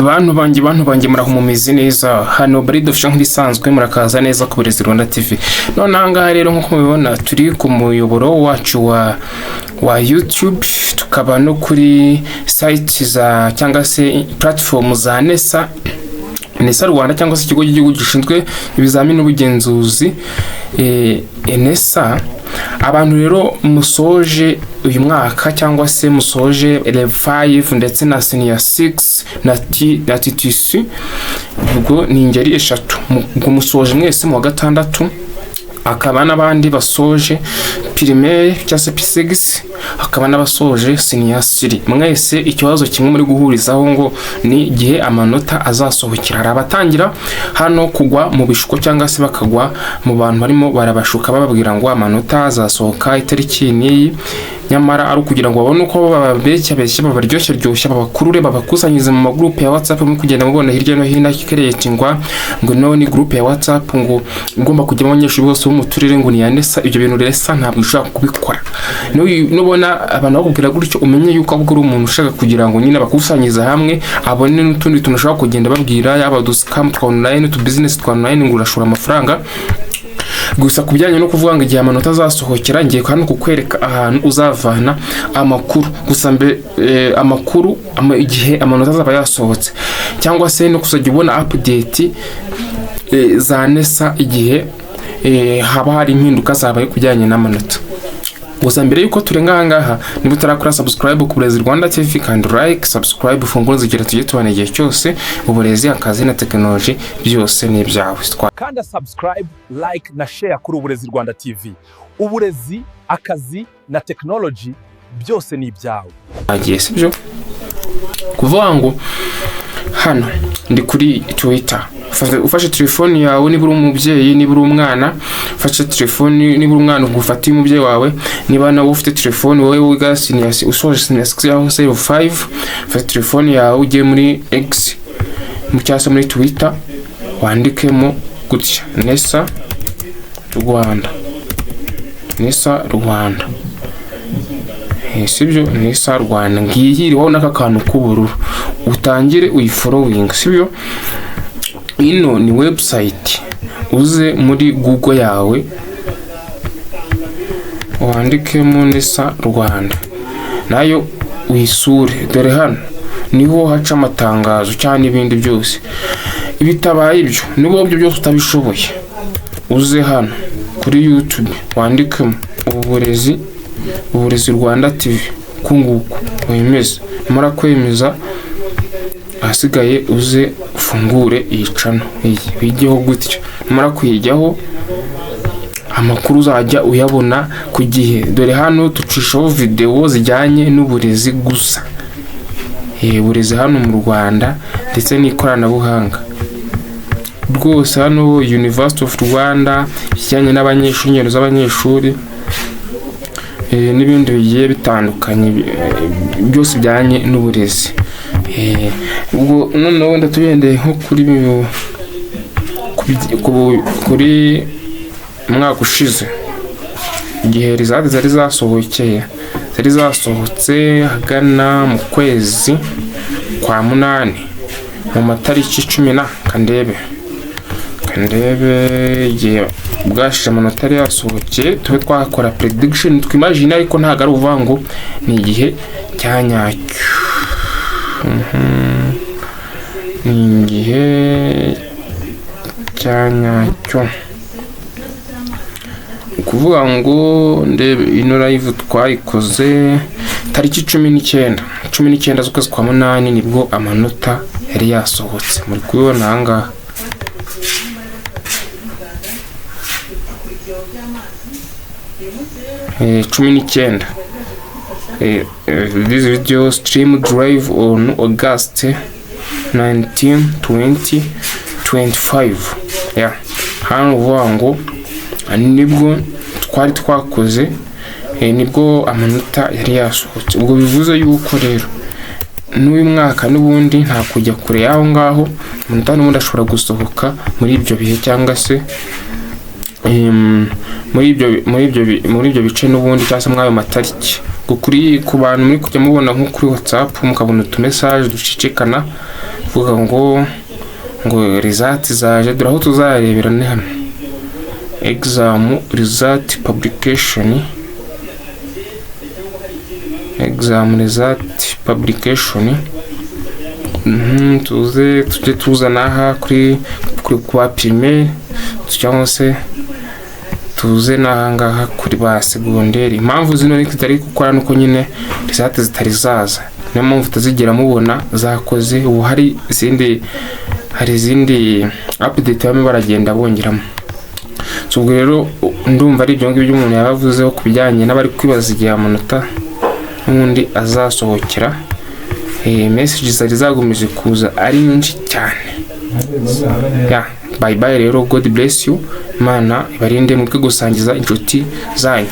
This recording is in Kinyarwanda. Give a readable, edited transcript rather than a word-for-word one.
Bantu banjye muraho mumeze neza hano Barido Fisha nk'ibisanzwe murakaza neza ku Burezi Rwanda TV. None ahangaha rero nkuko mubibona turi ku muyoboro wacu wa YouTube, tukaba no kuri site za cyangwa se platform za NESA Rwanda cyangwa se ikigo cy'igihugu gishinzwe ibizamini n'ubugenzuzi NESA. Abantu rero musoje uyu mwaka cyangwa se musoje level 5 ndetse na senior 6 na TTC, ubwo ni ingeri eshatu. Musoje mwese mu wa gatandatu, akaba n'abandi basoje primaire cyangwa se P6, akaba n'abasoje senior 3. Mwese ikibazo kimwe muri guhurizaho ngo ni igihe amanota azasohokera. Abatangira hano kugwa mu bishuko cyangwa se bakagwa mu bantu barimo barabashuka bababwira ngo amanota azasohoka itariki n'iyi, nyamara ari kugira ngo babone uko bababeshya babaryoshya babakurure babakusanyirize mu magroup ya WhatsApp mu kugenda mubona hirya no hino creatingwa ngo no ni group ya WhatsApp ngo ngomba kujya abanyeshuri bose bo mu turere ngo ni NESA. Ibyo bintu resa ntabwo ushaka kubikora. Nubona abantu bakubwira gutyo umenye yuko ahubwo ari umuntu ushaka kugira ngo nyine bakusanyiriza hamwe abone n'utundi tunashaka kugenda babwira yaba du scam twa online to business twa online ngo urashora amafaranga. Gusa kubijyanye no kuvuga ngo igihe amanota azasohokera, ngiye hano kukwereka ahantu uzavana amakuru. Gusa amakuru igihe amanota azaba yasohotse, cyangwa se no kuzajya ubona update za NESA igihe haba hari impinduka zabaye kujyanye n'amanota. Gusa mbere yuko turenga ahangaha, niba utarakora subscribe ku Burezi Rwanda TV kandi like subscribe fungura zigira tujye tubana igihe cyose uburezi, akazi na technology byose ni ibyawe. Kanda subscribe, like na share kuri Uburezi Rwanda TV. Uburezi, akazi na technology byose ni ibyawe. Agiye sibyo kuvuga ngo hano ndi kuri Twitter. Ufashe telefone yawe niba uri umubyeyi, niba uri umwana, ufashe telefone niba uri umwana ugufatiye umubyeyi wawe, niba nawe ufite telefone wowe wiga senior usoje senior 6 yaho se 5, ufashe telefone yawe ujye muri X mu cyasa muri Twitter wandikemo gutya NESA Rwanda, NESA Rwanda. Sibyo NESA Rwanda ngihiriho n'aka kantu k'ubururu, utangire uyifollowing. Sibyo ino ni website, uze muri Google yawe wandikemo NESA Rwanda nayo uyisure. Dore hano niho haca amatangazo cyane ibindi byose. Ibitabaye ibyo nibo byo byose utabishoboye, uze hano kuri YouTube wandikemo Uburezi Rwanda TV kunguko wemeze. Mara kwemeza asigaye uze ufungure iyi channel bijyeho gutyo. Mara kuyijyaho amakuru uzajya uyabona ku gihe. Dore hano tucishaho video zijyanye n'uburezi gusa, uburezi hano mu Rwanda ndetse n'ikoranabuhanga rwose. Hano University of Rwanda bijyanye n'abanyeshuri, ingero z'abanyeshuri n'ibindi bigiye bitandukanye byose bijyanye n'uburezi. Ubwo none wenda tugendeye nko kuri mwaka ushize igihe result zari zasohotse hagana mu kwezi kwa munani mu matariki 10 na kandebe igihe bwashije amanota yari yasohokeye, tube twakora prediction twimagine, ariko ntago ari uvuga ngo ni igihe cyanyacyo. Ni igihe cyanyacyo kuvuga ngo ndebe ino live twayikoze tariki 19 z'ukwezi kwa munani nibwo amanota yari yasohotse. Muri kubibona ahangaha 19. This video streamed live on August 19, 2025. Hano uvuga ngo nibwo twari twakoze, nibwo amanota yari yasohotse. Ubwo bivuze yuko rero n'uyu mwaka n'ubundi nta kujya kure yaho ngaho, amanota n'ubundi ashobora gusohoka muri ibyo bihe cyangwa se muri ibyo bice n'ubundi cyangwa se mwayo matariki. Ku bantu muri kujya mubona nko kuri WhatsApp mukabona utu message ducicikana vuga ngo result zaje dore aho tuzarebera ni hano exam result publication tujye tuzana aha kuri kwa primaire cyangwa se tuze n'ahangaha kuri ba segonderi. Impamvu zino ni kitari gukora nuko nyine result zitari zaza, niyo mpamvu tuzigera mubona zakoze. Ubu hari izindi update bamwe baragenda bongeramo. So rero ndumva ari ibyo ngibyo umuntu yabavuzeho ku bijyanye n'abari kwibaza igihe amanota n'undi azasohokera. Messages zari zagumije kuza ari nyinshi cyane. Bye bye rero, God bless you, Imana ibarinde mutwe gusangiza inshuti zanyu.